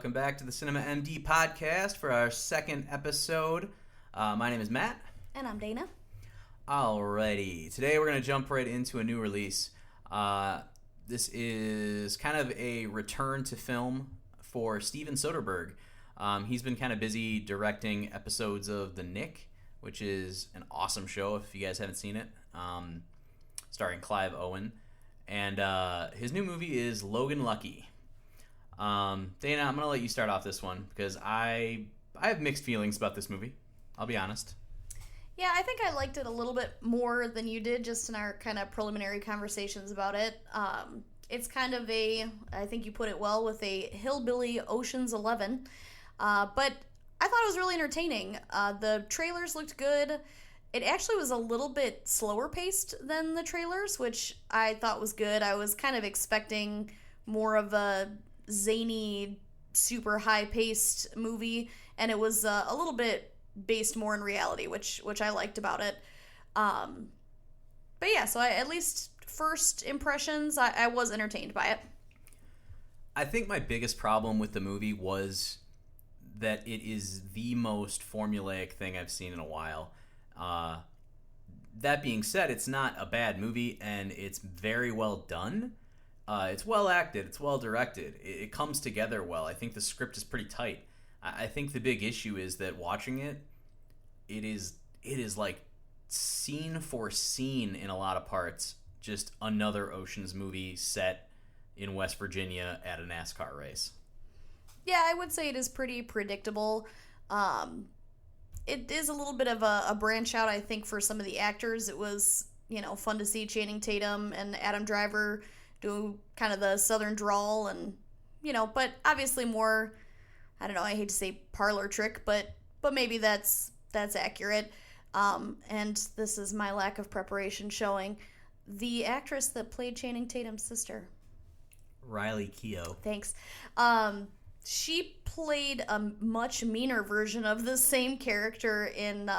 welcome back to the Cinema MD podcast for our second episode. My name is Matt. And I'm Dana. Alrighty, today we're going to jump right into a new release. This is kind of a return to film for Steven Soderbergh. He's been kind of busy directing episodes of The Knick, which is an awesome show if you guys haven't seen it, starring Clive Owen. And his new movie is Logan Lucky. Dana, I'm going to let you start off this one because I have mixed feelings about this movie. I'll be honest. Yeah, I think I liked it a little bit more than you did just in our kind of preliminary conversations about it. It's kind of I think you put it well, with a hillbilly Ocean's 11. But I thought it was really entertaining. The trailers looked good. It actually was a little bit slower paced than the trailers, which I thought was good. I was kind of expecting more of a zany, super high-paced movie, and it was a little bit based more in reality, which I liked about it. But yeah, so at least first impressions, I was entertained by it. I think my biggest problem with the movie was that it is the most formulaic thing I've seen in a while. That being said, it's not a bad movie, and it's very well done. It's well acted, it's well directed, it comes together well. I think the script is pretty tight. I think the big issue is that watching it is like scene for scene in a lot of parts, just another Ocean's movie set in West Virginia at a NASCAR race. Yeah, I would say it is pretty predictable. It is a little bit of a branch out, I think, for some of the actors. It was, fun to see Channing Tatum and Adam Driver do kind of the southern drawl and, but obviously more, I don't know, I hate to say parlor trick, but maybe that's accurate. And this is my lack of preparation showing. The actress that played Channing Tatum's sister, Riley Keough. Thanks. She played a much meaner version of the same character in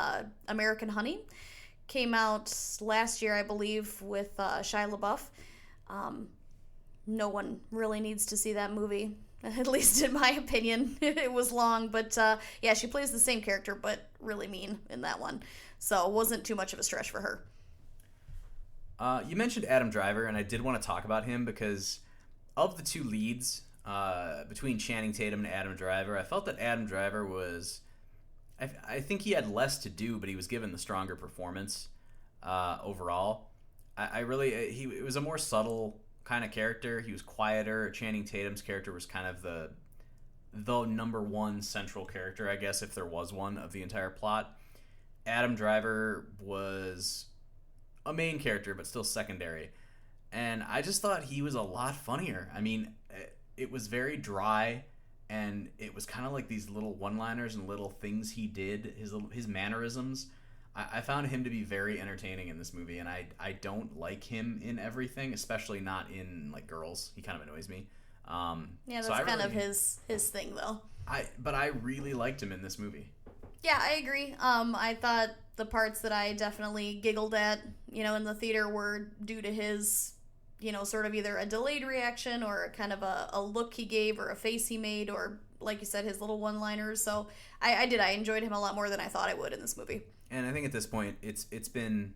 American Honey. Came out last year, I believe, with Shia LaBeouf. No one really needs to see that movie, at least in my opinion. It was long, but yeah, she plays the same character, but really mean in that one. So it wasn't too much of a stretch for her. You mentioned Adam Driver, and I did want to talk about him because of the two leads, between Channing Tatum and Adam Driver, I felt that Adam Driver was... I think he had less to do, but he was given the stronger performance overall. It was a more subtle kind of character. He was quieter. Channing Tatum's character was kind of the number one central character, I guess, if there was one, of the entire plot. Adam Driver was a main character, but still secondary. And I just thought he was a lot funnier. I mean, it was very dry, and it was kind of like these little one-liners and little things he did, his mannerisms. I found him to be very entertaining in this movie, and I don't like him in everything, especially not in, like, Girls. He kind of annoys me. Yeah, that's kind of his thing, though. But I really liked him in this movie. Yeah, I agree. I thought the parts that I definitely giggled at, in the theater were due to his... sort of either a delayed reaction or kind of a look he gave or a face he made or, like you said, his little one-liners. So I enjoyed him a lot more than I thought I would in this movie. And I think at this point, it's been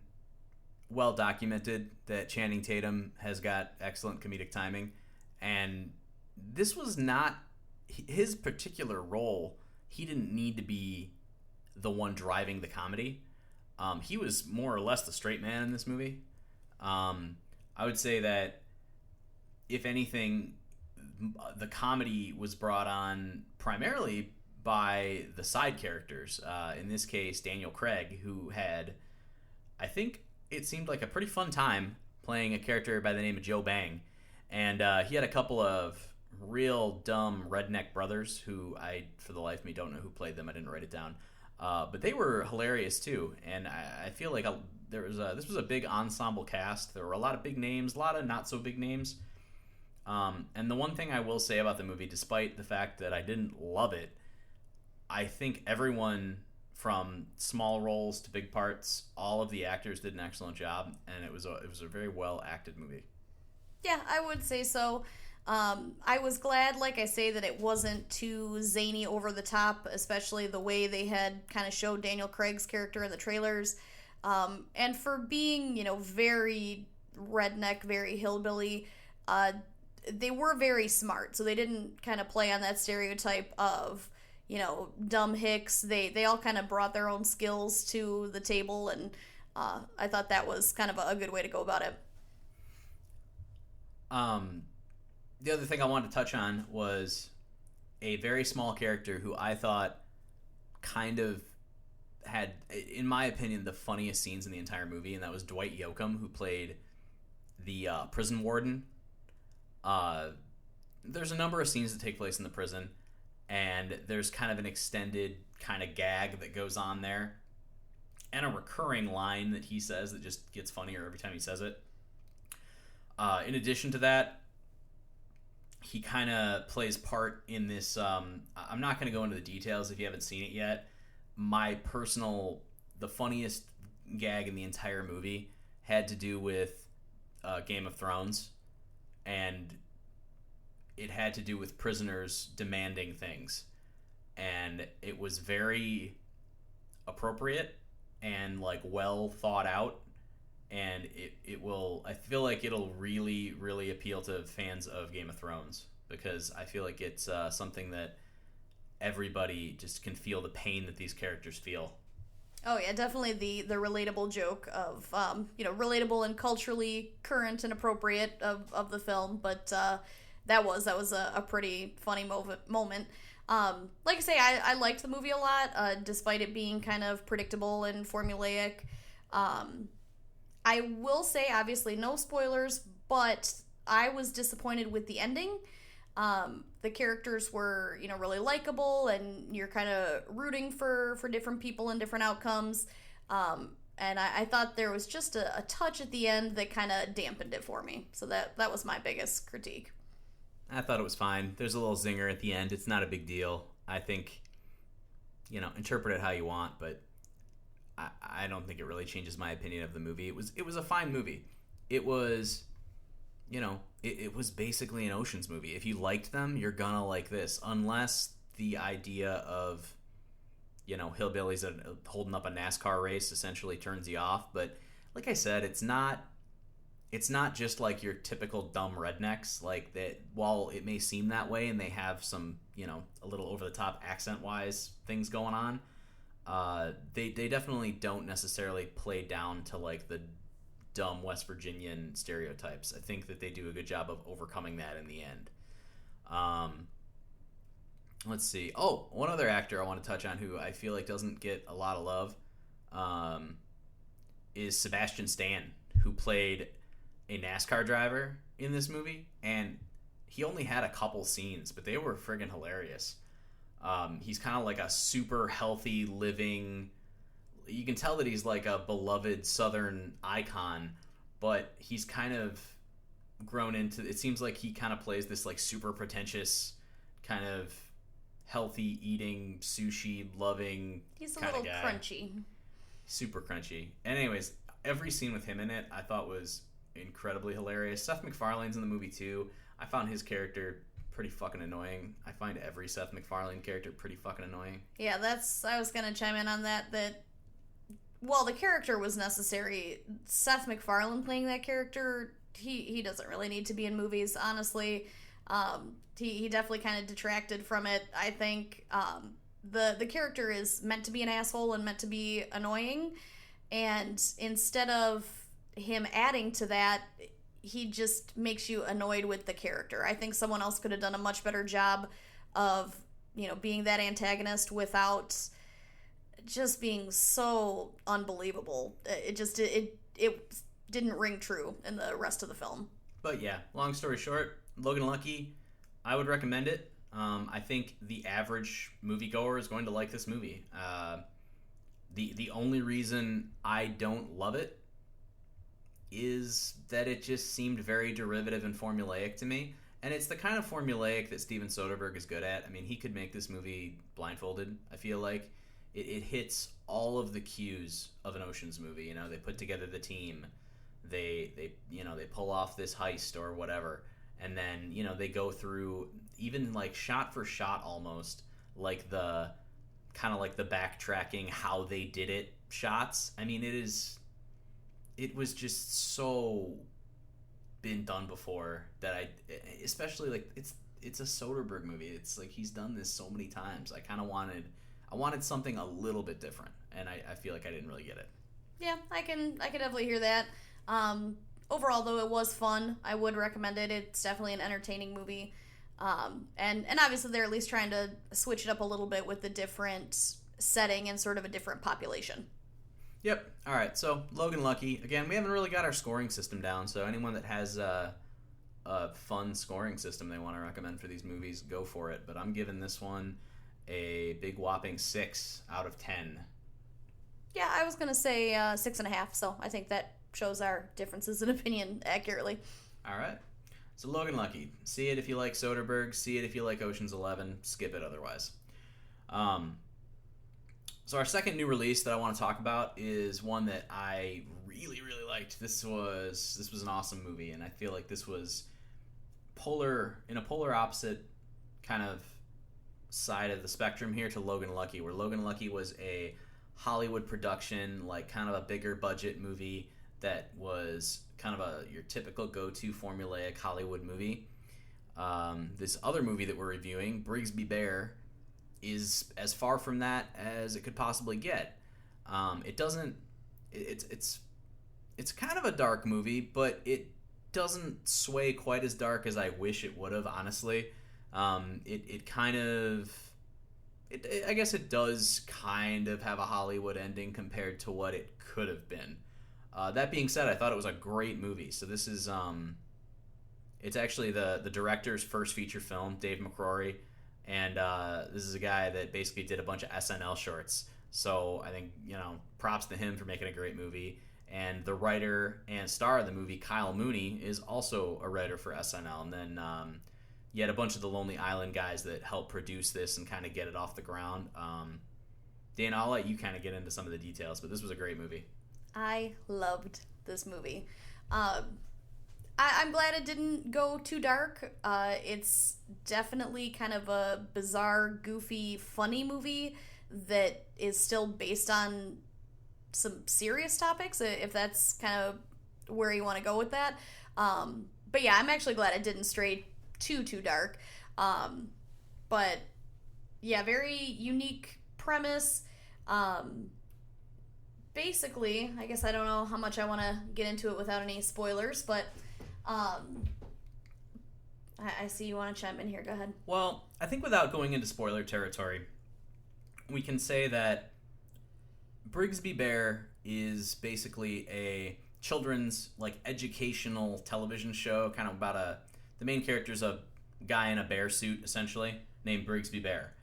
well documented that Channing Tatum has got excellent comedic timing. And this was not his particular role. He didn't need to be the one driving the comedy. He was more or less the straight man in this movie. I would say that, if anything, the comedy was brought on primarily by the side characters. In this case, Daniel Craig, who had, I think it seemed like a pretty fun time playing a character by the name of Joe Bang. And he had a couple of real dumb redneck brothers who I, for the life of me, don't know who played them. I didn't write it down. But they were hilarious too. And I feel like this was a big ensemble cast. There were a lot of big names, a lot of not so big names. And the one thing I will say about the movie, despite the fact that I didn't love it, I think everyone, from small roles to big parts, all of the actors did an excellent job, and it was a very well acted movie. Yeah, I would say so. I was glad, like I say, that it wasn't too zany over the top, especially the way they had kind of showed Daniel Craig's character in the trailers. And for being, very redneck, very hillbilly, they were very smart. So they didn't kind of play on that stereotype of, dumb hicks. They all kind of brought their own skills to the table, and I thought that was kind of a good way to go about it. The other thing I wanted to touch on was a very small character who I thought kind of had, in my opinion, the funniest scenes in the entire movie, and that was Dwight Yoakam, who played the prison warden. There's a number of scenes that take place in the prison, and there's kind of an extended kind of gag that goes on there, and a recurring line that he says that just gets funnier every time he says it. In addition to that, he kind of plays part in this, I'm not going to go into the details if you haven't seen it yet. The funniest gag in the entire movie had to do with Game of Thrones, and it had to do with prisoners demanding things. And it was very appropriate and well thought out. And I feel like it'll really, really appeal to fans of Game of Thrones, because I feel like it's something that everybody just can feel the pain that these characters feel. Oh yeah, definitely the relatable joke of relatable and culturally current and appropriate of the film, but that was a pretty funny moment. Like I say, I liked the movie a lot, despite it being kind of predictable and formulaic. I will say, obviously, no spoilers, but I was disappointed with the ending. The characters were, really likable, and you're kind of rooting for different people and different outcomes. And I thought there was just a touch at the end that kind of dampened it for me. So that was my biggest critique. I thought it was fine. There's a little zinger at the end. It's not a big deal. I think, interpret it how you want, but I don't think it really changes my opinion of the movie. It was a fine movie. It was, it was basically an Ocean's movie. If you liked them, you're gonna like this, unless the idea of, hillbillies holding up a NASCAR race essentially turns you off. But like I said, it's not just like your typical dumb rednecks. Like that, while it may seem that way, and they have some, a little over the top accent wise things going on. They definitely don't necessarily play down to the dumb West Virginian stereotypes. I think that they do a good job of overcoming that in the end. Let's see. Oh, one other actor I want to touch on who I feel like doesn't get a lot of love is Sebastian Stan, who played a NASCAR driver in this movie, and he only had a couple scenes, but they were friggin' hilarious. He's kind of like a super healthy living. You can tell that he's like a beloved Southern icon, but he's kind of grown into. It seems like he kind of plays this super pretentious, kind of healthy eating, sushi loving. He's a little guy. Crunchy. Super crunchy. And anyways, every scene with him in it, I thought was incredibly hilarious. Seth MacFarlane's in the movie too. I found his character pretty fucking annoying. I find every Seth MacFarlane character pretty fucking annoying. Yeah, I was gonna chime in on that while the character was necessary, Seth MacFarlane playing that character, he doesn't really need to be in movies, honestly. He definitely kind of detracted from it. I think the character is meant to be an asshole and meant to be annoying, and instead of him adding to that, he just makes you annoyed with the character. I think someone else could have done a much better job of, being that antagonist without just being so unbelievable. It didn't ring true in the rest of the film. But yeah, long story short, Logan Lucky, I would recommend it. I think the average moviegoer is going to like this movie. The only reason I don't love it is that it just seemed very derivative and formulaic to me. And it's the kind of formulaic that Steven Soderbergh is good at. I mean, he could make this movie blindfolded, I feel like. It hits all of the cues of an Ocean's movie. They put together the team. They pull off this heist or whatever. and then they go through even like shot for shot almost like the kind of like the backtracking how they did it shots. I mean, it was just so been done before that especially like it's a Soderbergh movie. It's like he's done this so many times. I wanted something a little bit different, and I feel like I didn't really get it. Yeah, I can definitely hear that. Overall, though, it was fun. I would recommend it. It's definitely an entertaining movie. And obviously they're at least trying to switch it up a little bit with the different setting and sort of a different population. Yep. All right. So Logan Lucky. Again, we haven't really got our scoring system down. So anyone that has a fun scoring system they want to recommend for these movies, go for it. But I'm giving this one a big whopping 6 out of 10. Yeah, I was gonna say 6.5. So I think that shows our differences in opinion accurately. All right. So Logan Lucky. See it if you like Soderbergh. See it if you like Ocean's 11. Skip it otherwise. So our second new release that I want to talk about is one that I really, really liked. This was an awesome movie, and I feel like this was in a polar opposite kind of side of the spectrum here to Logan Lucky, where Logan Lucky was a Hollywood production, like kind of a bigger budget movie that was kind of your typical go-to formulaic Hollywood movie. This other movie that we're reviewing, Brigsby Bear, is as far from that as it could possibly get. It's kind of a dark movie, but it doesn't sway quite as dark as I wish it would have, honestly. I guess it does kind of have a Hollywood ending compared to what it could have been. That being said, I thought it was a great movie. So this is it's actually the director's first feature film, Dave McCrory, and this is a guy that basically did a bunch of SNL shorts. So I think, props to him for making a great movie. And the writer and star of the movie, Kyle Mooney, is also a writer for SNL. And then you had a bunch of the Lonely Island guys that helped produce this and kind of get it off the ground. Dana, I'll let you kind of get into some of the details, but this was a great movie. I loved this movie. I'm glad it didn't go too dark. It's definitely kind of a bizarre, goofy, funny movie that is still based on some serious topics, if that's kind of where you want to go with that. But yeah, I'm actually glad it didn't stray too dark. But yeah, very unique premise. Basically, I guess I don't know how much I want to get into it without any spoilers, but I see you want to chime in here. Go ahead. Well, I think without going into spoiler territory, we can say that Brigsby Bear is basically a children's educational television show, kind of about the main character's a guy in a bear suit, essentially, named Brigsby Bear.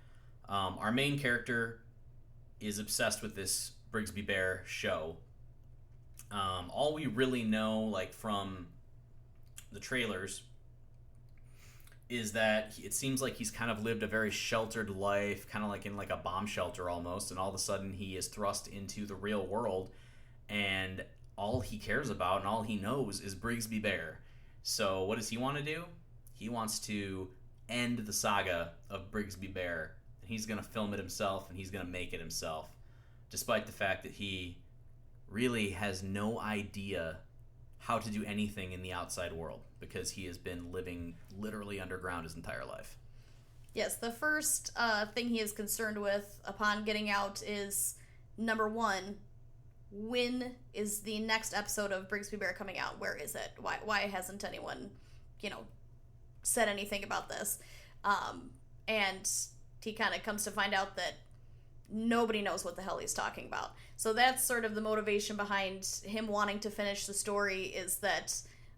Our main character is obsessed with this Brigsby Bear show. All we really know, from the trailers, is that it seems like he's kind of lived a very sheltered life, kind of like in a bomb shelter almost, and all of a sudden he is thrust into the real world, and all he cares about and all he knows is Brigsby Bear. So what does he want to do? He wants to end the saga of Brigsby Bear, and he's going to film it himself, and he's going to make it himself, despite the fact that he really has no idea how to do anything in the outside world, because he has been living literally underground his entire life. Yes, the first thing he is concerned with upon getting out is, number one, when is the next episode of Brigsby Bear coming out? Where is it? Why hasn't anyone, said anything about this? And he kind of comes to find out that nobody knows what the hell he's talking about. So that's sort of the motivation behind him wanting to finish the story, is that,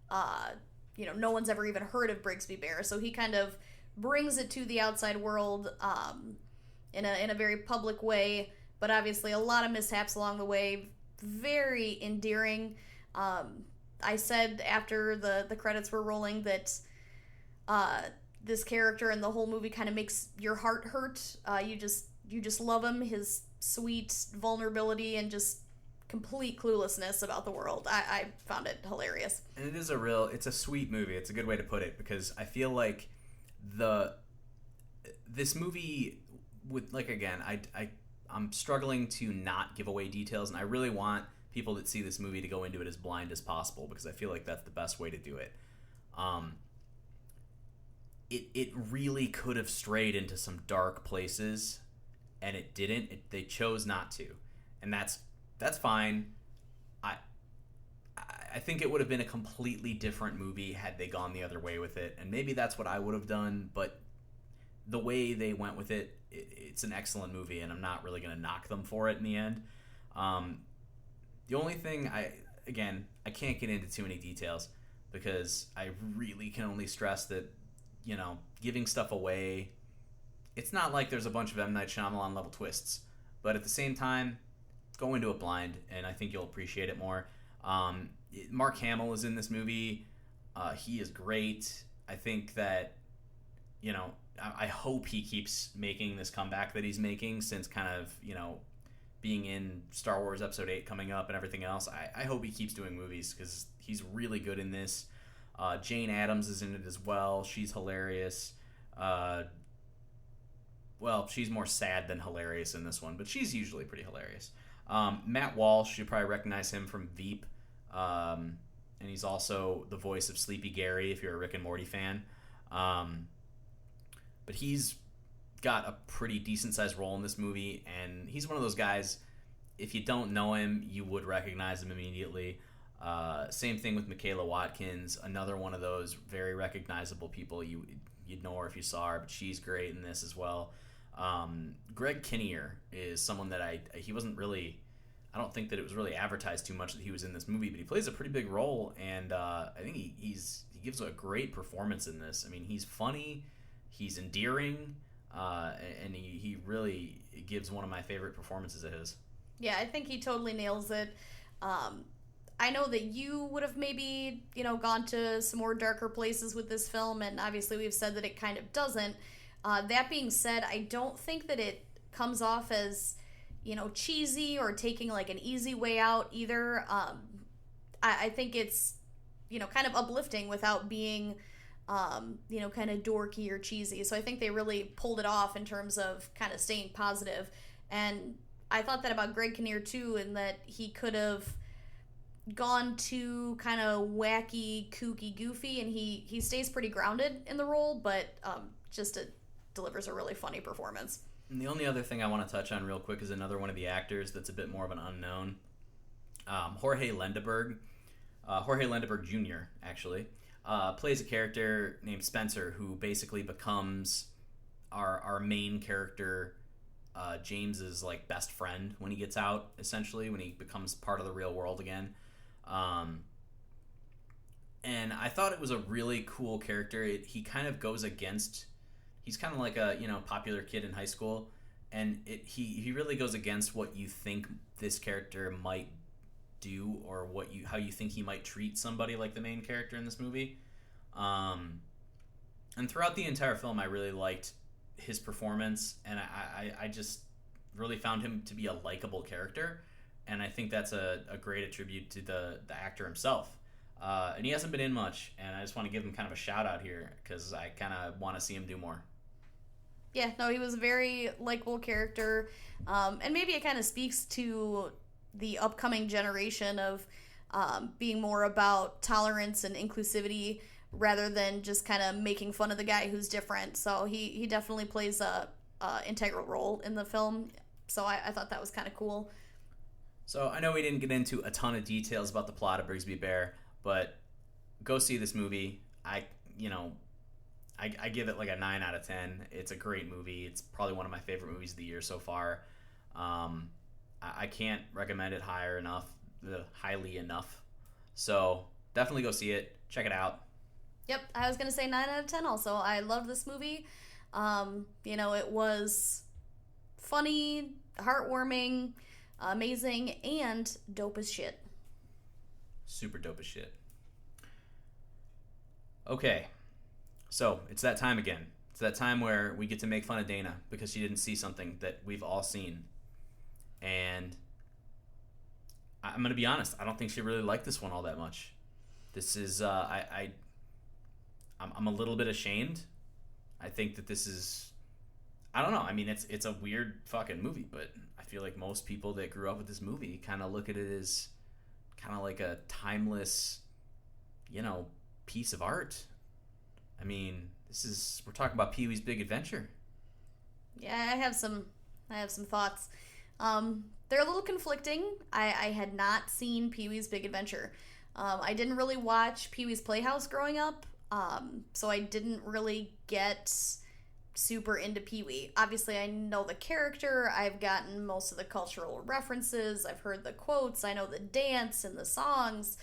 no one's ever even heard of Brigsby Bear. So he kind of brings it to the outside world in a very public way, but obviously a lot of mishaps along the way. Very endearing. I said after the credits were rolling that this character and the whole movie kind of makes your heart hurt. You just love him, his sweet vulnerability and just complete cluelessness about the world. I found it hilarious. And it's a sweet movie. It's a good way to put it, because I feel like this movie with, like, again, I'm struggling to not give away details, and I really want people that see this movie to go into it as blind as possible, because I feel like that's the best way to do it. It really could have strayed into some dark places, and it didn't. They chose not to, and that's fine. I think it would have been a completely different movie had they gone the other way with it, and maybe that's what I would have done, but the way they went with it, it's an excellent movie, and I'm not really going to knock them for it in the end. The only thing, I can't get into too many details, because I really can only stress that, giving stuff away, it's not like there's a bunch of M. Night Shyamalan level twists, but at the same time, go into it blind, and I think you'll appreciate it more. Mark Hamill is in this movie. He is great. I think that, I hope he keeps making this comeback that he's making, since kind of, being in Star Wars Episode 8 coming up and everything else. I hope he keeps doing movies, because he's really good in this. Jane Addams is in it as well. She's hilarious. Well, she's more sad than hilarious in this one, but she's usually pretty hilarious. Matt Walsh, you probably recognize him from Veep. And he's also the voice of Sleepy Gary, if you're a Rick and Morty fan. But he's got a pretty decent-sized role in this movie, and he's one of those guys, if you don't know him, you would recognize him immediately. Same thing with Michaela Watkins, another one of those very recognizable people. You'd know her if you saw her, but she's great in this as well. Greg Kinnear is someone that he wasn't really, I don't think that it was really advertised too much that he was in this movie, but he plays a pretty big role, and I think he gives a great performance in this. I mean, he's funny, he's endearing, and he really gives one of my favorite performances of his. Yeah, I think he totally nails it. I know that you would have maybe, gone to some more darker places with this film, and obviously we've said that it kind of doesn't. That being said, I don't think that it comes off as, cheesy or taking like an easy way out either. I think it's, kind of uplifting without being, kind of dorky or cheesy. So I think they really pulled it off in terms of kind of staying positive. And I thought that about Greg Kinnear too, in that he could have gone to kind of wacky, kooky, goofy, and he stays pretty grounded in the role, but delivers a really funny performance. And the only other thing I want to touch on real quick is another one of the actors that's a bit more of an unknown. Jorge Lindeberg Jr., actually, plays a character named Spencer, who basically becomes our main character, James's like best friend when he gets out, essentially, when he becomes part of the real world again. And I thought it was a really cool character. He kind of goes against, he's kind of like a popular kid in high school, and he really goes against what you think this character might do, or how you think he might treat somebody like the main character in this movie. And throughout the entire film, I really liked his performance, and I just really found him to be a likable character, and I think that's a great attribute to the actor himself. And he hasn't been in much, and I just want to give him kind of a shout out here, because I kind of want to see him do more. Yeah, no, he was a very likable character, and maybe it kind of speaks to the upcoming generation of being more about tolerance and inclusivity rather than just kind of making fun of the guy who's different. So he definitely plays a integral role in the film, so I thought that was kind of cool. So I know we didn't get into a ton of details about the plot of Brigsby Bear, but go see this movie. I give it like a 9 out of 10. It's a great movie. It's probably one of my favorite movies of the year so far. I can't recommend it highly enough. So definitely go see it. Check it out. Yep, I was going to say 9 out of 10 also. I loved this movie. It was funny, heartwarming, amazing, and dope as shit. Super dope as shit. Okay, so it's that time again. It's that time where we get to make fun of Dana because she didn't see something that we've all seen. And I'm going to be honest. I don't think she really liked this one all that much. This is I'm a little bit ashamed. I think that this is, I don't know. I mean, it's a weird fucking movie, but I feel like most people that grew up with this movie kind of look at it as kind of like a timeless, piece of art. I mean, we're talking about Pee-wee's Big Adventure. Yeah, I have some thoughts. They're a little conflicting. I had not seen Pee-wee's Big Adventure. I didn't really watch Pee-wee's Playhouse growing up, so I didn't really get super into Pee-wee. Obviously, I know the character. I've gotten most of the cultural references. I've heard the quotes. I know the dance and the songs.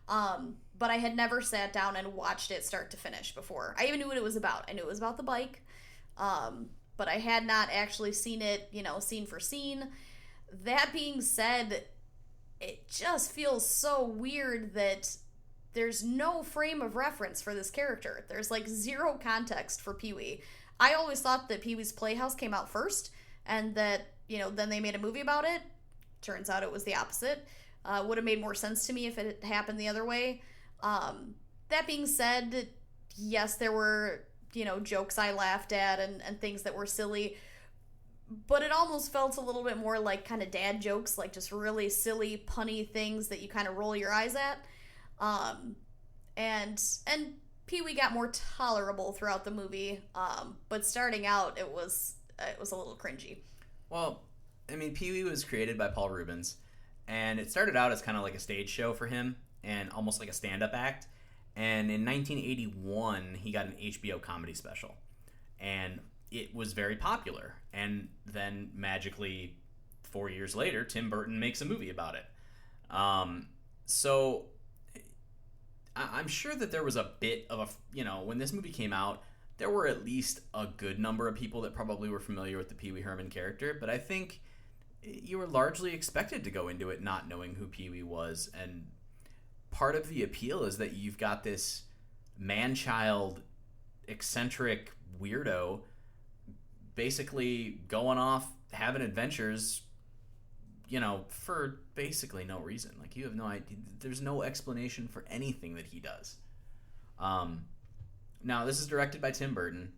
But I had never sat down and watched it start to finish before. I even knew what it was about. I knew it was about the bike. But I had not actually seen it, scene for scene. That being said, it just feels so weird that there's no frame of reference for this character. There's like zero context for Pee-wee. I always thought that Pee-wee's Playhouse came out first and that, then they made a movie about it. Turns out it was the opposite. Would have made more sense to me if it had happened the other way. That being said, yes, there were, jokes I laughed at and things that were silly, but it almost felt a little bit more like kind of dad jokes, like just really silly, punny things that you kind of roll your eyes at. And Pee-wee got more tolerable throughout the movie, but starting out, it was a little cringy. Well, I mean, Pee-wee was created by Paul Reubens, and it started out as kind of like a stage show for him and almost like a stand-up act. And in 1981, he got an HBO comedy special, and it was very popular. And then magically, 4 years later, Tim Burton makes a movie about it. So I'm sure that there was a bit of when this movie came out, there were at least a good number of people that probably were familiar with the Pee Wee Herman character, but I think you were largely expected to go into it not knowing who Pee-wee was. And part of the appeal is that you've got this man-child, eccentric weirdo basically going off, having adventures, for basically no reason. Like, you have no idea. There's no explanation for anything that he does. Now, this is directed by Tim Burton,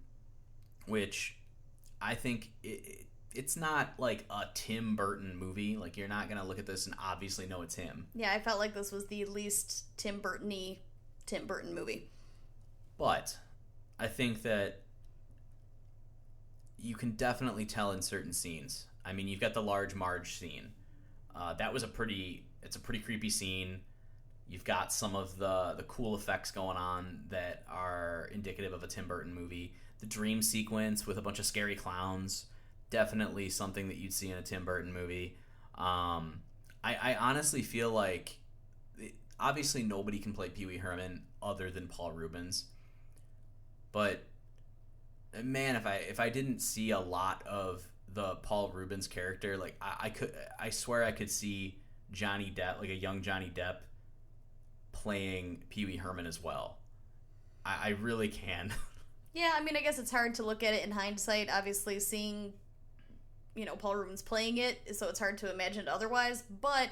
which I think it's not like a Tim Burton movie. Like, you're not going to look at this and obviously know it's him. Yeah, I felt like this was the least Tim Burton-y Tim Burton movie. But I think that you can definitely tell in certain scenes. I mean, you've got the Large Marge scene. That was it's a pretty creepy scene. You've got some of the cool effects going on that are indicative of a Tim Burton movie. The dream sequence with a bunch of scary clowns, definitely something that you'd see in a Tim Burton movie. I honestly feel like, obviously nobody can play Pee Wee Herman other than Paul Reubens. But man, if I didn't see a lot of the Paul Reubens character, like I swear I could see Johnny Depp, like a young Johnny Depp, playing Pee Wee Herman as well. I really can. Yeah, I mean, I guess it's hard to look at it in hindsight, obviously seeing, Paul Reubens playing it, so it's hard to imagine it otherwise, but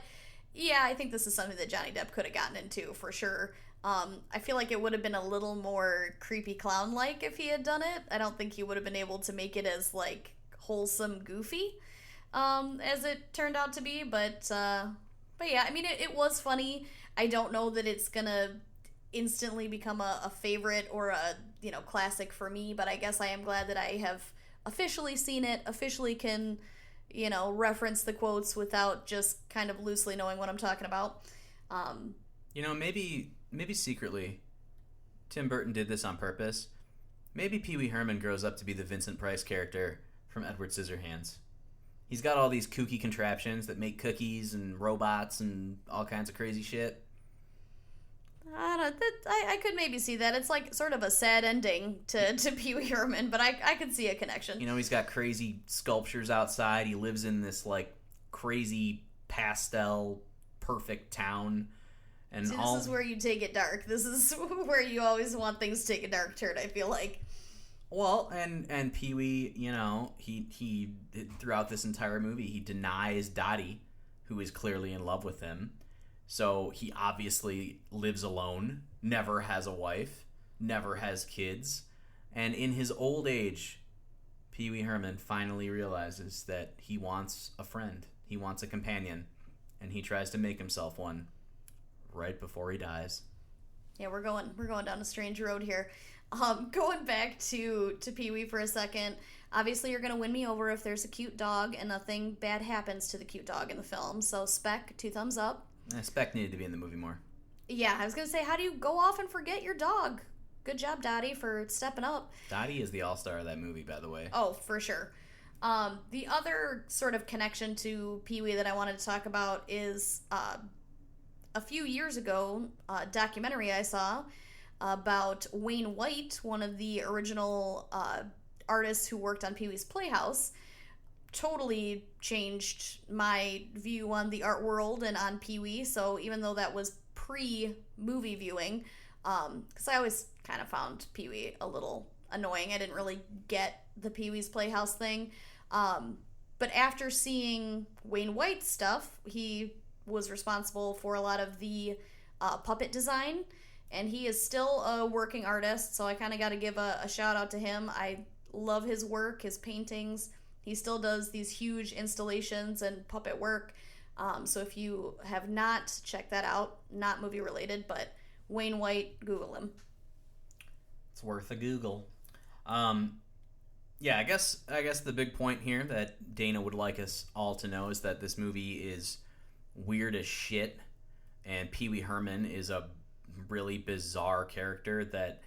yeah, I think this is something that Johnny Depp could have gotten into, for sure. I feel like it would have been a little more creepy clown-like if he had done it. I don't think he would have been able to make it as, like, wholesome goofy, as it turned out to be, but yeah, I mean, it was funny. I don't know that it's gonna instantly become a favorite or a, classic for me, but I guess I am glad that I have officially seen it, officially can, reference the quotes without just kind of loosely knowing what I'm talking about. Maybe secretly, Tim Burton did this on purpose. Maybe Pee Wee Herman grows up to be the Vincent Price character from Edward Scissorhands. He's got all these kooky contraptions that make cookies and robots and all kinds of crazy shit. I could maybe see that. It's like sort of a sad ending to Pee Wee Herman, but I could see a connection. He's got crazy sculptures outside. He lives in this like crazy pastel perfect town. And see, this is where you take it dark. This is where you always want things to take a dark turn, I feel like. Well, and Pee-wee, he throughout this entire movie, he denies Dottie, who is clearly in love with him. So he obviously lives alone, never has a wife, never has kids. And in his old age, Pee Wee Herman finally realizes that he wants a friend. He wants a companion. And he tries to make himself one right before he dies. Yeah, we're going down a strange road here. Going back to Pee Wee for a second. Obviously, you're going to win me over if there's a cute dog and nothing bad happens to the cute dog in the film. So, Speck, 2 thumbs up. Speck needed to be in the movie more. Yeah, I was going to say, how do you go off and forget your dog? Good job, Dottie, for stepping up. Dottie is the all-star of that movie, by the way. Oh, for sure. The other sort of connection to Pee Wee that I wanted to talk about is a few years ago, a documentary I saw about Wayne White, one of the original artists who worked on Pee Wee's Playhouse. Totally changed my view on the art world and on Pee Wee. So even though that was pre-movie viewing, because I always kind of found Pee Wee a little annoying. I didn't really get the Pee Wee's Playhouse thing. But after seeing Wayne White's stuff, he was responsible for a lot of the puppet design, and he is still a working artist, so I kind of got to give a shout out to him. I love his work, his paintings. He still does these huge installations and puppet work. So if you have not checked that out, not movie related, but Wayne White, Google him. It's worth a Google. Yeah, I guess the big point here that Dana would like us all to know is that this movie is weird as shit, and Pee Wee Herman is a really bizarre character that,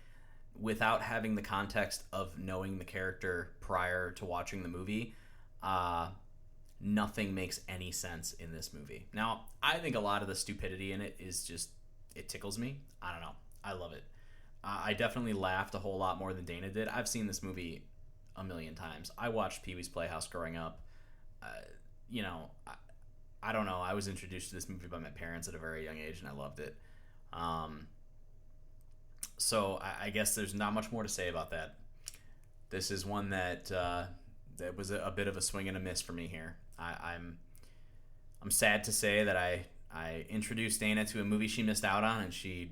without having the context of knowing the character prior to watching the movie, nothing makes any sense in this movie. Now, I think a lot of the stupidity in it is just, it tickles me. I don't know. I love it. I definitely laughed a whole lot more than Dana did. I've seen this movie a million times. I watched Pee Wee's Playhouse growing up. I don't know. I was introduced to this movie by my parents at a very young age, and I loved it. So I guess there's not much more to say about that. This is one that was a bit of a swing and a miss for me here. I'm sad to say that I introduced Dana to a movie she missed out on, and she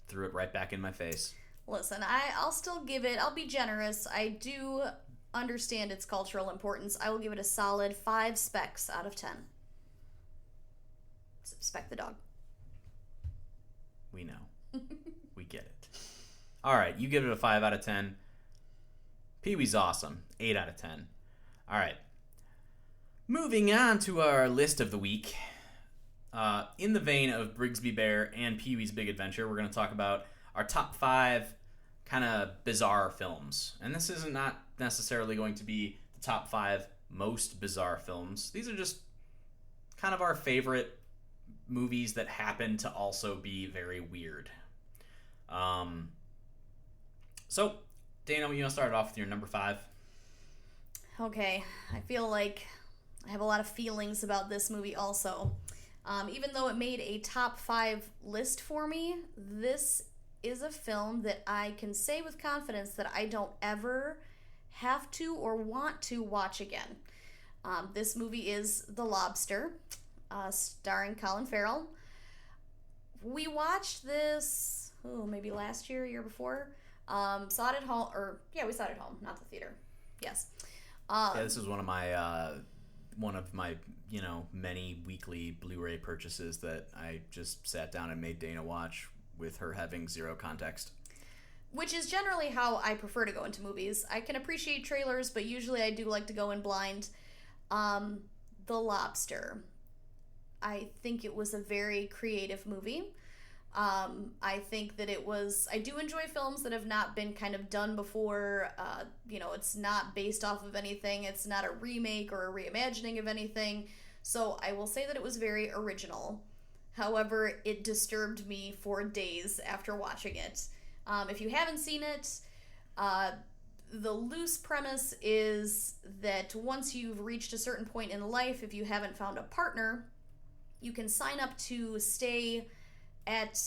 threw it right back in my face. Listen, I'll still give it, I'll be generous. I do understand its cultural importance. I will give it a solid 5 specks out of 10. Speck the dog. We know. We get it. All right, you give it a 5 out of 10. Pee-wee's awesome. 8 out of 10. All right. Moving on to our list of the week. In the vein of Brigsby Bear and Pee-wee's Big Adventure, we're going to talk about our top 5 kind of bizarre films. And this is not necessarily going to be the top 5 most bizarre films. These are just kind of our favorite movies that happen to also be very weird. So, Dana, you want to start off with your number 5? Okay, I feel like I have a lot of feelings about this movie also. Even though it made a top 5 list for me, this is a film that I can say with confidence that I don't ever have to or want to watch again. This movie is The Lobster, starring Colin Farrell. We watched this, maybe last year, year before. Saw it at home, we saw it at home, not the theater. Yes. This is one of my many weekly Blu-ray purchases that I just sat down and made Dana watch with her having zero context. Which is generally how I prefer to go into movies. I can appreciate trailers, but usually I do like to go in blind. The Lobster. I think it was a very creative movie. I think that I do enjoy films that have not been kind of done before. It's not based off of anything. It's not a remake or a reimagining of anything. So I will say that it was very original. However, it disturbed me for days after watching it. If you haven't seen it, the loose premise is that once you've reached a certain point in life, if you haven't found a partner, you can sign up to stay at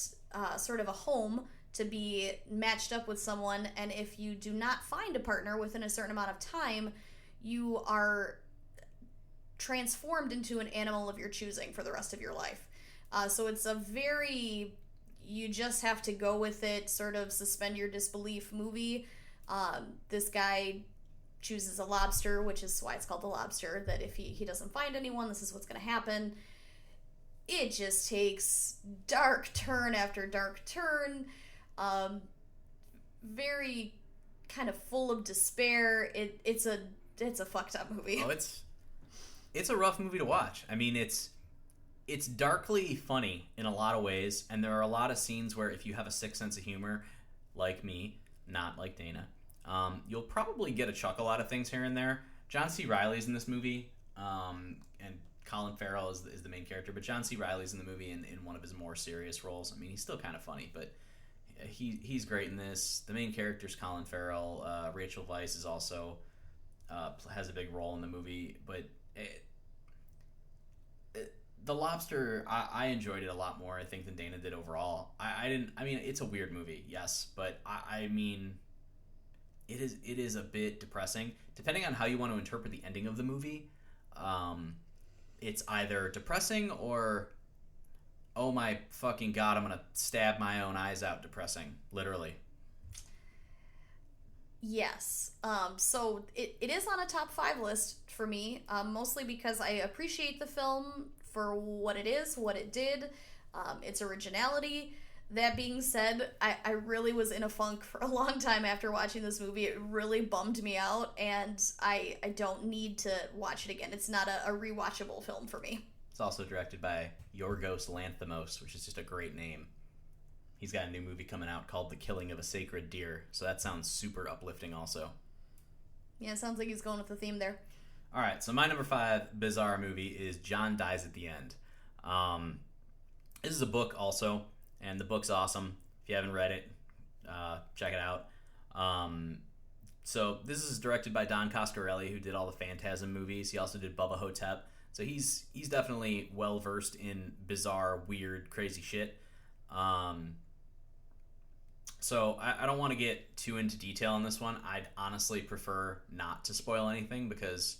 sort of a home to be matched up with someone, and if you do not find a partner within a certain amount of time, you are transformed into an animal of your choosing for the rest of your life. So it's a very, you just have to go with it, sort of suspend your disbelief movie. This guy chooses a lobster, which is why it's called The Lobster, that if he doesn't find anyone, this is what's going to happen. It just takes dark turn after dark turn. Very kind of full of despair. It's a fucked up movie. Oh, it's a rough movie to watch. I mean, it's darkly funny in a lot of ways, and there are a lot of scenes where if you have a sick sense of humor, like me, not like Dana, you'll probably get a chuckle out of things here and there. John C. Reilly's in this movie, and Colin Farrell is the main character, but John C. Reilly's in the movie in one of his more serious roles. I mean, he's still kind of funny, but he's great in this. The main character's Colin Farrell. Rachel Weisz is also has a big role in the movie, but The Lobster, I enjoyed it a lot more, I think, than Dana did overall. I mean, it's a weird movie, yes, but I mean, it is a bit depressing. Depending on how you want to interpret the ending of the movie, it's either depressing or, oh my fucking god, I'm gonna stab my own eyes out depressing, literally. Yes. So it is on a top 5 list for me, mostly because I appreciate the film for what it is, what it did, its originality. That being said, I really was in a funk for a long time after watching this movie. It really bummed me out, and I don't need to watch it again. It's not a rewatchable film for me. It's also directed by Yorgos Lanthimos, which is just a great name. He's got a new movie coming out called The Killing of a Sacred Deer, so that sounds super uplifting also. Yeah, it sounds like he's going with the theme there. All right, so my number 5 bizarre movie is John Dies at the End. This is a book also, and the book's awesome. If you haven't read it, check it out. So this is directed by Don Coscarelli, who did all the Phantasm movies. He also did Bubba Hotep. So he's definitely well-versed in bizarre, weird, crazy shit. So I don't want to get too into detail on this one. I'd honestly prefer not to spoil anything because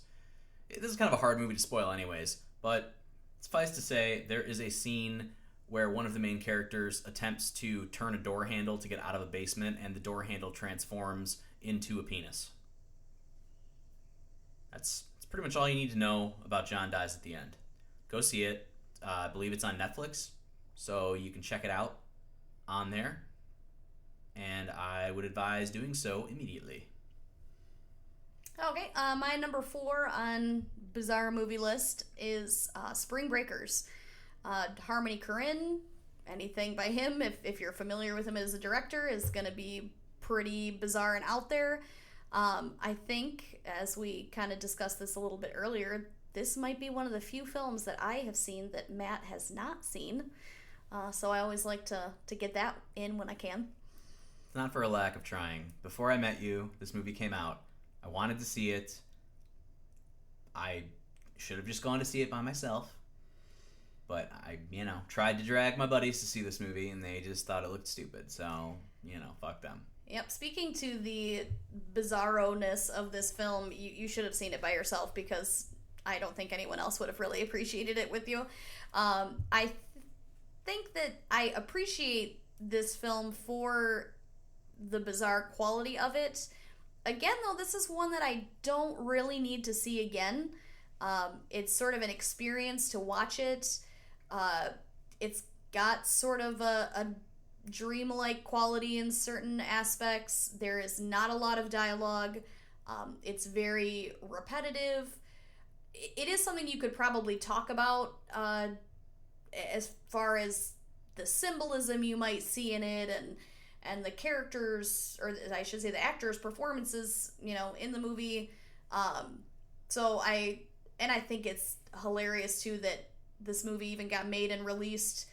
this is kind of a hard movie to spoil anyways. But suffice to say, there is a scene where one of the main characters attempts to turn a door handle to get out of a basement, and the door handle transforms into a penis. That's pretty much all you need to know about John Dies at the End. Go see it. I believe it's on Netflix, so you can check it out on there. And I would advise doing so immediately. Okay, my number 4 on bizarre movie list is Spring Breakers. Harmony Korine, anything by him, if you're familiar with him as a director, is going to be pretty bizarre and out there. I think, as we kind of discussed this a little bit earlier, this might be one of the few films that I have seen that Matt has not seen. So I always like to get that in when I can. It's not for a lack of trying. Before I met you, this movie came out. I wanted to see it. I should have just gone to see it by myself. But I, tried to drag my buddies to see this movie, and they just thought it looked stupid. So, fuck them. Yep, speaking to the bizarro-ness of this film, you should have seen it by yourself because I don't think anyone else would have really appreciated it with you. I think that I appreciate this film for the bizarre quality of it. Again, though, this is one that I don't really need to see again. It's sort of an experience to watch it. It's got sort of a dreamlike quality in certain aspects. There is not a lot of dialogue. It's very repetitive. It is something you could probably talk about as far as the symbolism you might see in it and the characters, or I should say the actors' performances, in the movie. So I think it's hilarious too that this movie even got made and released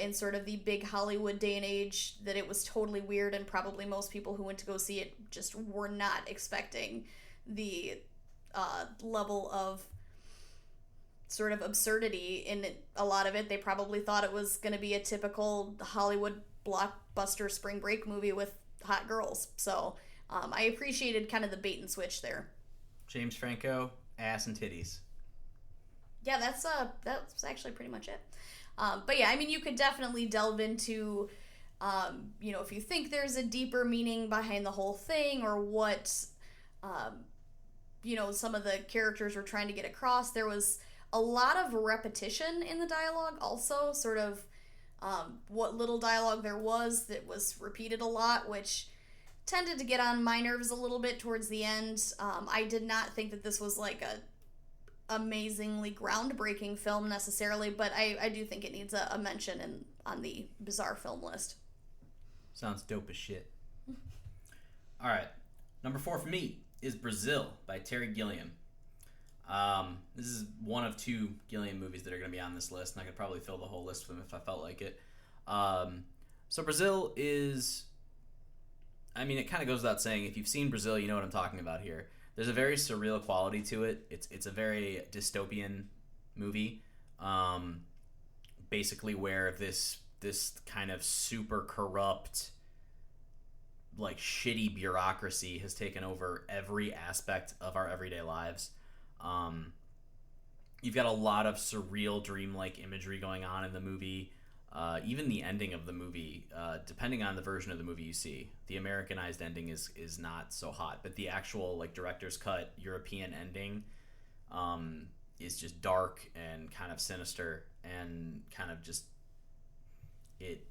in sort of the big Hollywood day and age, that it was totally weird, and probably most people who went to go see it just were not expecting the level of sort of absurdity in a lot of it. They probably thought it was going to be a typical Hollywood blockbuster spring break movie with hot girls. So I appreciated kind of the bait and switch there. James Franco, ass and titties. Yeah, that's actually pretty much it. But yeah, I mean, you could definitely delve into, if you think there's a deeper meaning behind the whole thing, or what, some of the characters were trying to get across. There was a lot of repetition in the dialogue, also, sort of what little dialogue there was that was repeated a lot, which tended to get on my nerves a little bit towards the end. I did not think that this was like a amazingly groundbreaking film necessarily, but I do think it needs a mention on the bizarre film list. Sounds dope as shit. All right, number 4 for me is Brazil by Terry Gilliam. This is one of 2 Gilliam movies that are going to be on this list, and I could probably fill the whole list with them if I felt like it. So Brazil is, it kind of goes without saying, if you've seen Brazil, you know what I'm talking about here. There's a very surreal quality to it. It's a very dystopian movie, basically where this kind of super corrupt, like shitty bureaucracy has taken over every aspect of our everyday lives. You've got a lot of surreal, dreamlike imagery going on in the movie. Even the ending of the movie, depending on the version of the movie you see, the Americanized ending is not so hot, but the actual like director's cut European ending is just dark and kind of sinister, and kind of just, it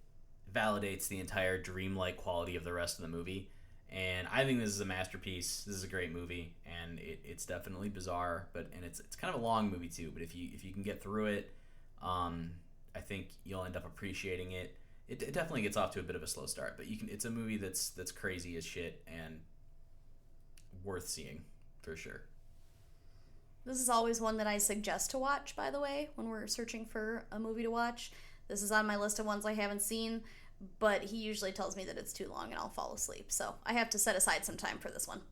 validates the entire dreamlike quality of the rest of the movie. And I think this is a masterpiece. This is a great movie, and it's definitely bizarre, and it's kind of a long movie too. But if you can get through it, I think you'll end up appreciating it. It definitely gets off to a bit of a slow start, but it's a movie that's crazy as shit and worth seeing for sure. This is always one that I suggest to watch, by the way, when we're searching for a movie to watch. This is on my list of ones I haven't seen, but he usually tells me that it's too long and I'll fall asleep, so I have to set aside some time for this one.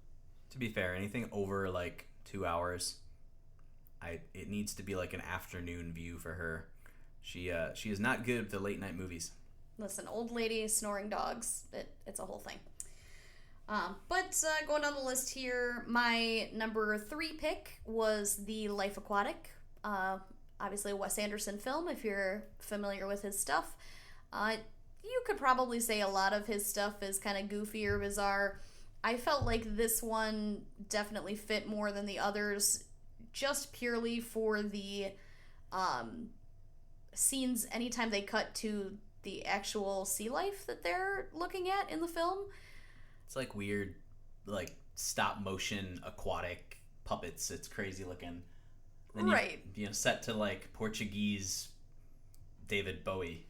To be fair, anything over like 2 hours, it needs to be like an afternoon view for her. She is not good at the late night movies. Listen, old lady, snoring dogs, it's a whole thing. But going down the list here, my number 3 pick was The Life Aquatic. Obviously a Wes Anderson film, if you're familiar with his stuff. You could probably say a lot of his stuff is kind of goofy or bizarre. I felt like this one definitely fit more than the others, just purely for the scenes anytime they cut to the actual sea life that they're looking at in the film. It's like weird, like stop motion aquatic puppets. It's crazy looking. And right. Set to like Portuguese David Bowie.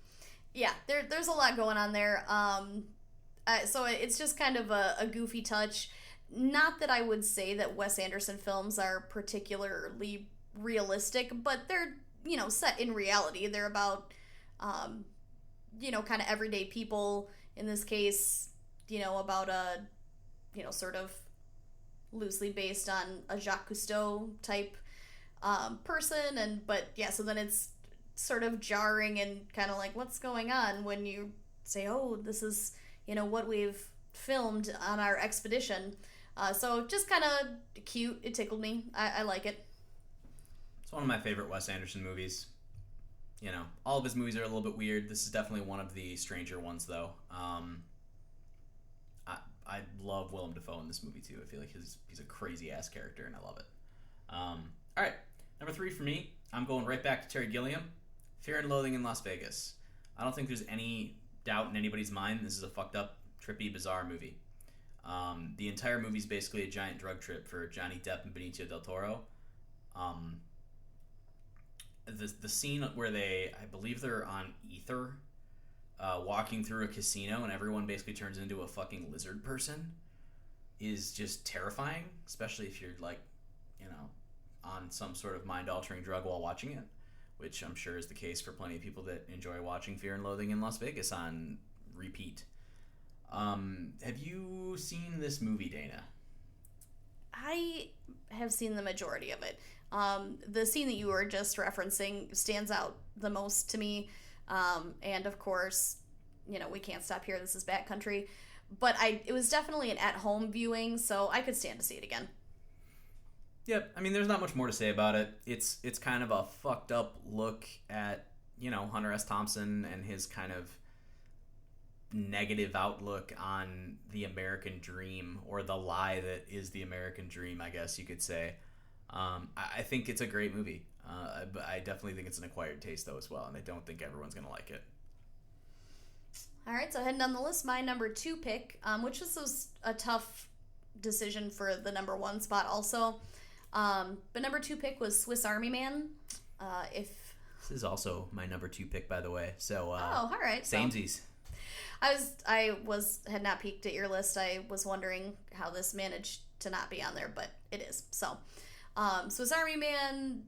Yeah, there's a lot going on there. So it's just kind of a goofy touch. Not that I would say that Wes Anderson films are particularly realistic, but they're, set in reality. They're about, kind of everyday people. In this case, about a, sort of loosely based on a Jacques Cousteau type person. So then it's sort of jarring and kind of like, what's going on when you say, oh, this is, what we've filmed on our expedition. So just kind of cute. It tickled me. I like it. It's one of my favorite Wes Anderson movies. All of his movies are a little bit weird. This is definitely one of the stranger ones, though. I love Willem Dafoe in this movie, too. I feel like he's a crazy-ass character, and I love it. All right, number 3 for me, I'm going right back to Terry Gilliam, Fear and Loathing in Las Vegas. I don't think there's any doubt in anybody's mind this is a fucked up, trippy, bizarre movie. The entire movie is basically a giant drug trip for Johnny Depp and Benicio del Toro. The scene where I believe they're on ether, walking through a casino and everyone basically turns into a fucking lizard person, is just terrifying, especially if you're on some sort of mind-altering drug while watching it, which I'm sure is the case for plenty of people that enjoy watching Fear and Loathing in Las Vegas on repeat. Have you seen this movie, Dana? I have seen the majority of it. The scene that you were just referencing stands out the most to me. And of course, we can't stop here. This is backcountry. But it was definitely an at-home viewing, so I could stand to see it again. Yep. I mean, there's not much more to say about it. It's kind of a fucked up look at, Hunter S. Thompson and his kind of negative outlook on the American dream, or the lie that is the American dream, I guess you could say. I think it's a great movie. But I definitely think it's an acquired taste, though, as well, and I don't think everyone's going to like it. All right, so heading down the list, my number 2 pick, which was a tough decision for the number 1 spot also. But number 2 pick was Swiss Army Man. This is also my number 2 pick, by the way. So, all right. Samesies. I had not peeked at your list. I was wondering how this managed to not be on there, but it is. So, Swiss Army Man,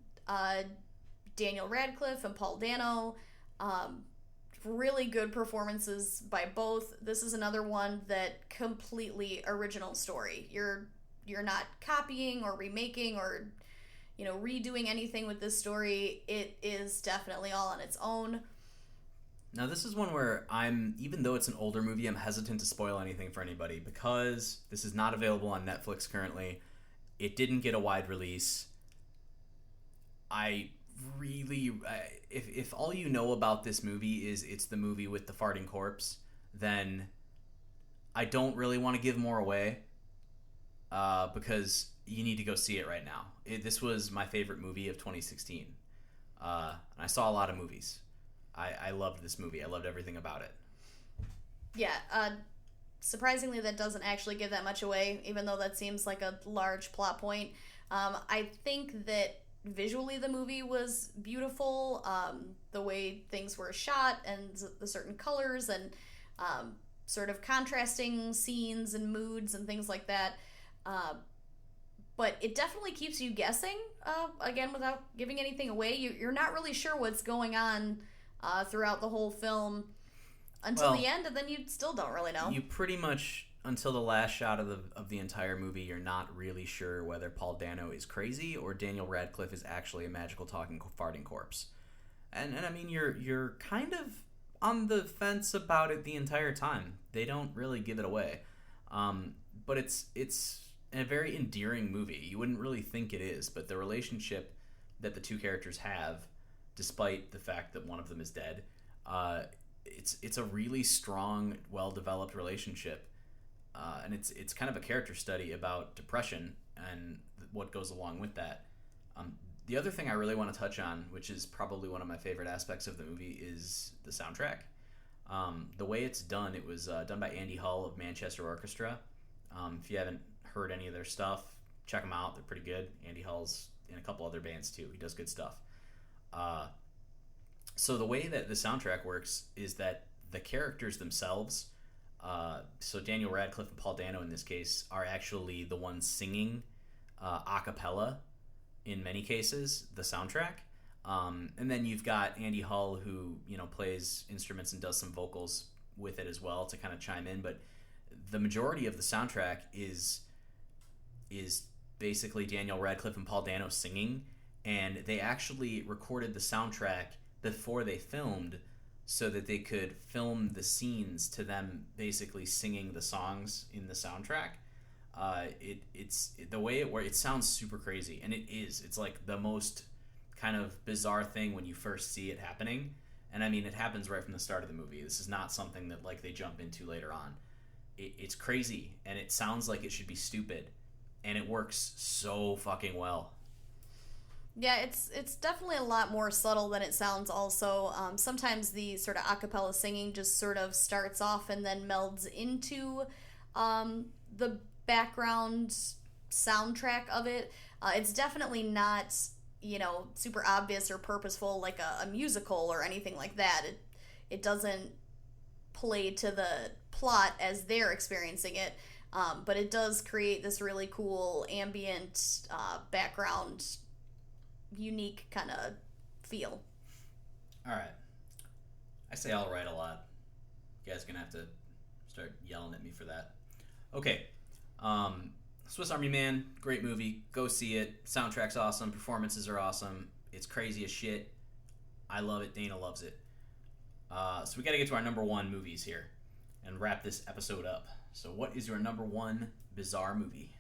Daniel Radcliffe and Paul Dano, really good performances by both. This is another one that completely original story. You're not copying or remaking or redoing anything with this story. It is definitely all on its own. Now, this is one where even though it's an older movie, I'm hesitant to spoil anything for anybody because this is not available on Netflix currently. It didn't get a wide release. If all you know about this movie is it's the movie with the farting corpse, then I don't really want to give more away because you need to go see it right now. This was my favorite movie of 2016. And I saw a lot of movies. I loved this movie. I loved everything about it. Yeah, surprisingly, that doesn't actually give that much away, even though that seems like a large plot point. I think that visually the movie was beautiful. The way things were shot and the certain colors and sort of contrasting scenes and moods and things like that. But it definitely keeps you guessing, again, without giving anything away. You're not really sure what's going on throughout the whole film until the end, and then you still don't really know. You pretty much, until the last shot of the entire movie, you're not really sure whether Paul Dano is crazy or Daniel Radcliffe is actually a magical talking farting corpse. And I mean, you're kind of on the fence about it the entire time. They don't really give it away. But it's a very endearing movie. You wouldn't really think it is, but the relationship that the two characters have, despite the fact that one of them is dead, it's a really strong, well-developed relationship. And it's kind of a character study about depression and what goes along with that. The other thing I really want to touch on, which is probably one of my favorite aspects of the movie, is the soundtrack. The way it's done, it was done by Andy Hull of Manchester Orchestra. If you haven't heard any of their stuff, check them out. They're pretty good. Andy Hull's in a couple other bands too. He does good stuff. So the way that the soundtrack works is that the characters themselves, so Daniel Radcliffe and Paul Dano in this case, are actually the ones singing a cappella in many cases, the soundtrack. And then you've got Andy Hull who, plays instruments and does some vocals with it as well to kind of chime in. But the majority of the soundtrack is basically Daniel Radcliffe and Paul Dano singing, and they actually recorded the soundtrack before they filmed so that they could film the scenes to them basically singing the songs in the soundtrack. It's the way it works. It sounds super crazy, and it is. It's like the most kind of bizarre thing when you first see it happening. And I mean, it happens right from the start of the movie. This is not something that like they jump into later on. It's crazy, and it sounds like it should be stupid, and it works so fucking well. Yeah, it's definitely a lot more subtle than it sounds also. Sometimes the sort of a cappella singing just sort of starts off and then melds into the background soundtrack of it. It's definitely not, super obvious or purposeful like a musical or anything like that. It doesn't play to the plot as they're experiencing it, but it does create this really cool ambient background, unique kind of feel. All right. I say all right a lot. You guys are going to have to start yelling at me for that. Okay. Swiss Army Man, great movie. Go see it. Soundtrack's awesome. Performances are awesome. It's crazy as shit. I love it. Dana loves it. So we got to get to our number 1 movies here and wrap this episode up. So what is your number 1 bizarre movie?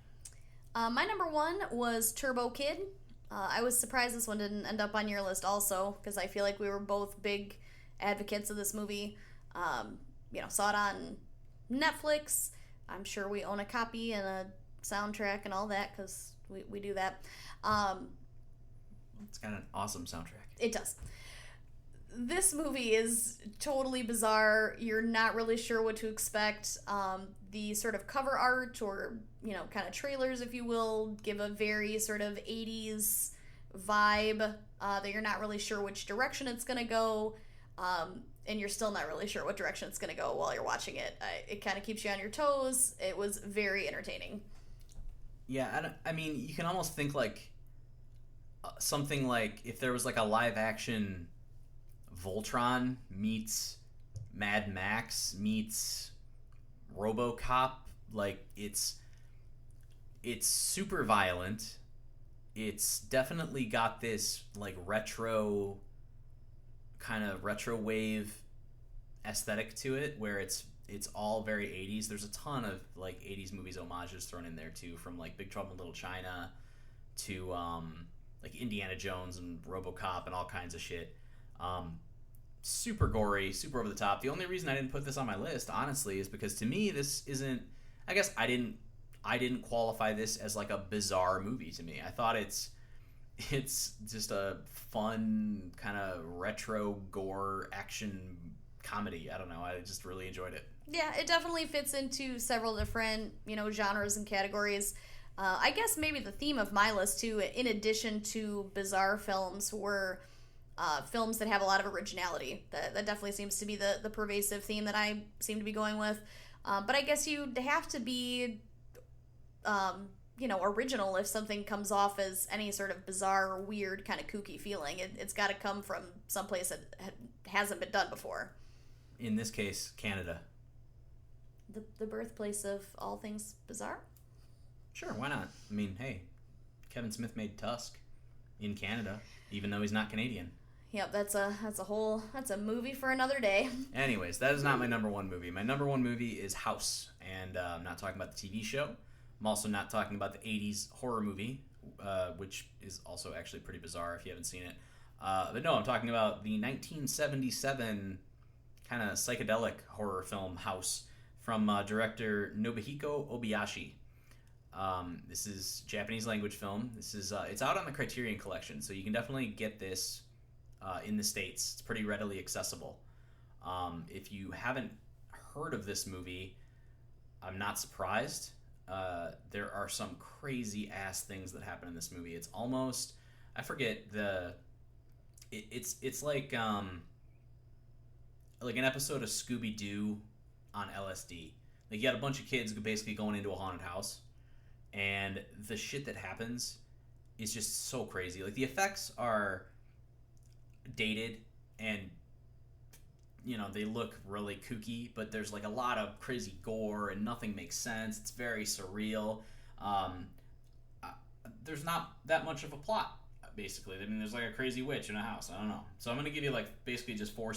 My number one was Turbo Kid. I was surprised this one didn't end up on your list also, because I feel like we were both big advocates of this movie. Saw it on Netflix. I'm sure we own a copy and a soundtrack and all that, because we do that. It's got an awesome soundtrack. It does. This movie is totally bizarre. You're not really sure what to expect. The sort of cover art, or kind of trailers, if you will, give a very sort of 80s vibe that you're not really sure which direction it's going to go. And you're still not really sure what direction it's going to go while you're watching it. It kind of keeps you on your toes. It was very entertaining. Yeah, I mean, you can almost think like something like if there was like a live action Voltron meets Mad Max meets RoboCop. Like it's super violent. It's definitely got this like retro wave aesthetic to it, where it's all very 80s. There's a ton of like 80s movies homages thrown in there too, from like Big Trouble in Little China to like Indiana Jones and RoboCop and all kinds of shit. Super gory, super over the top. The only reason I didn't put this on my list, honestly, is because to me this isn't. I guess I didn't qualify this as like a bizarre movie to me. I thought it's just a fun kind of retro gore action comedy. I don't know. I just really enjoyed it. Yeah, it definitely fits into several different genres and categories. I guess maybe the theme of my list too, in addition to bizarre films, were films that have a lot of originality. That definitely seems to be the pervasive theme that I seem to be going with. But I guess you'd have to be, original if something comes off as any sort of bizarre, weird, kind of kooky feeling. It's got to come from someplace that hasn't been done before. In this case, Canada. The birthplace of all things bizarre? Sure, why not? I mean, hey, Kevin Smith made Tusk in Canada, even though he's not Canadian. Yep, that's a movie for another day. Anyways, that is not my number one movie. My number one movie is House, and I'm not talking about the TV show. I'm also not talking about the 80s horror movie, which is also actually pretty bizarre if you haven't seen it. But no, I'm talking about the 1977 kind of psychedelic horror film House from director Nobuhiko Obayashi. This is Japanese language film. This is it's out on the Criterion Collection, so you can definitely get this in the States. It's pretty readily accessible. If you haven't heard of this movie, I'm not surprised. There are some crazy ass things that happen in this movie. It's almost, I forget it's like an episode of Scooby-Doo on LSD. Like, you got a bunch of kids basically going into a haunted house, and the shit that happens is just so crazy. Like, the effects are dated and they look really kooky, but there's like a lot of crazy gore and nothing makes sense. It's very surreal. There's not that much of a plot, basically. I mean, there's like a crazy witch in a house. I don't know. So I'm going to give you like basically just 3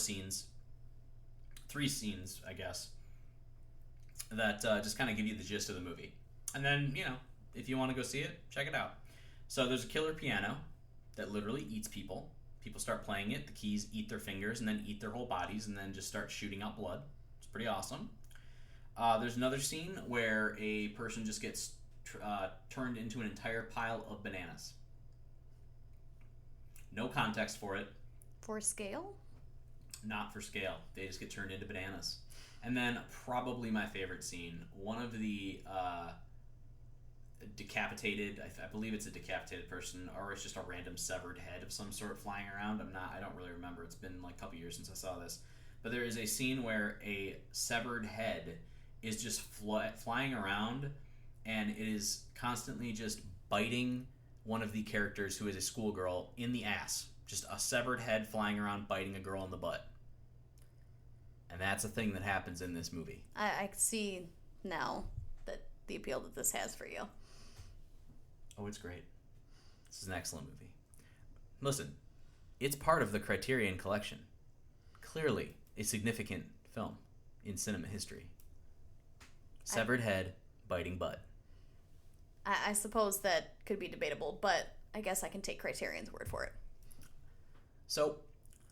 scenes, I guess, that just kind of give you the gist of the movie. And then, if you want to go see it, check it out. So there's a killer piano that literally eats people. People start playing it, the keys eat their fingers and then eat their whole bodies and then just start shooting out blood. It's pretty awesome. There's another scene where a person just gets turned into an entire pile of bananas. No context for it. For scale? Not for scale. They just get turned into bananas. And then probably my favorite scene, one of the decapitated, I believe it's a decapitated person, or it's just a random severed head of some sort flying around. I don't really remember. It's been like a couple years since I saw this. But there is a scene where a severed head is just flying around, and it is constantly just biting one of the characters, who is a schoolgirl, in the ass. Just a severed head flying around biting a girl in the butt. And that's a thing that happens in this movie. I see now that the appeal that this has for you. Oh, it's great. This is an excellent movie. Listen, it's part of the Criterion Collection. Clearly a significant film in cinema history. Severed head, biting butt. I suppose that could be debatable, but I guess I can take Criterion's word for it. So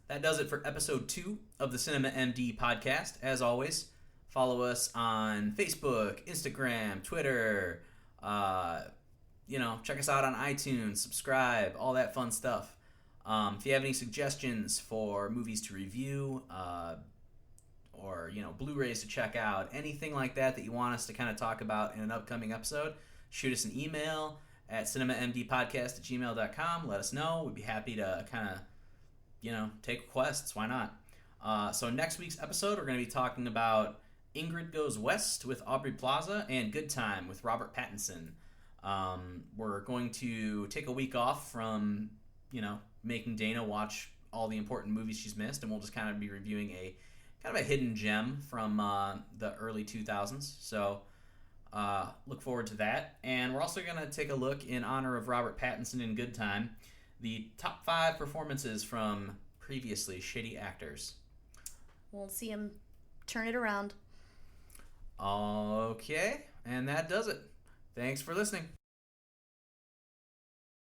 that does it for episode 2 of the Cinema MD podcast. As always, follow us on Facebook, Instagram, Twitter. Check us out on iTunes, subscribe, all that fun stuff. If you have any suggestions for movies to review, or Blu-rays to check out, anything like that you want us to kind of talk about in an upcoming episode, shoot us an email at cinemamdpodcast@gmail.com. Let us know. We'd be happy to kind of take requests. Why not? So next week's episode, we're going to be talking about Ingrid Goes West with Aubrey Plaza and Good Time with Robert Pattinson. We're going to take a week off from making Dana watch all the important movies she's missed, and we'll just kind of be reviewing a kind of a hidden gem from the early 2000s. So look forward to that. And we're also going to take a look, in honor of Robert Pattinson in Good Time, the top 5 performances from previously shitty actors. We'll see him turn it around. Okay, and that does it. Thanks for listening.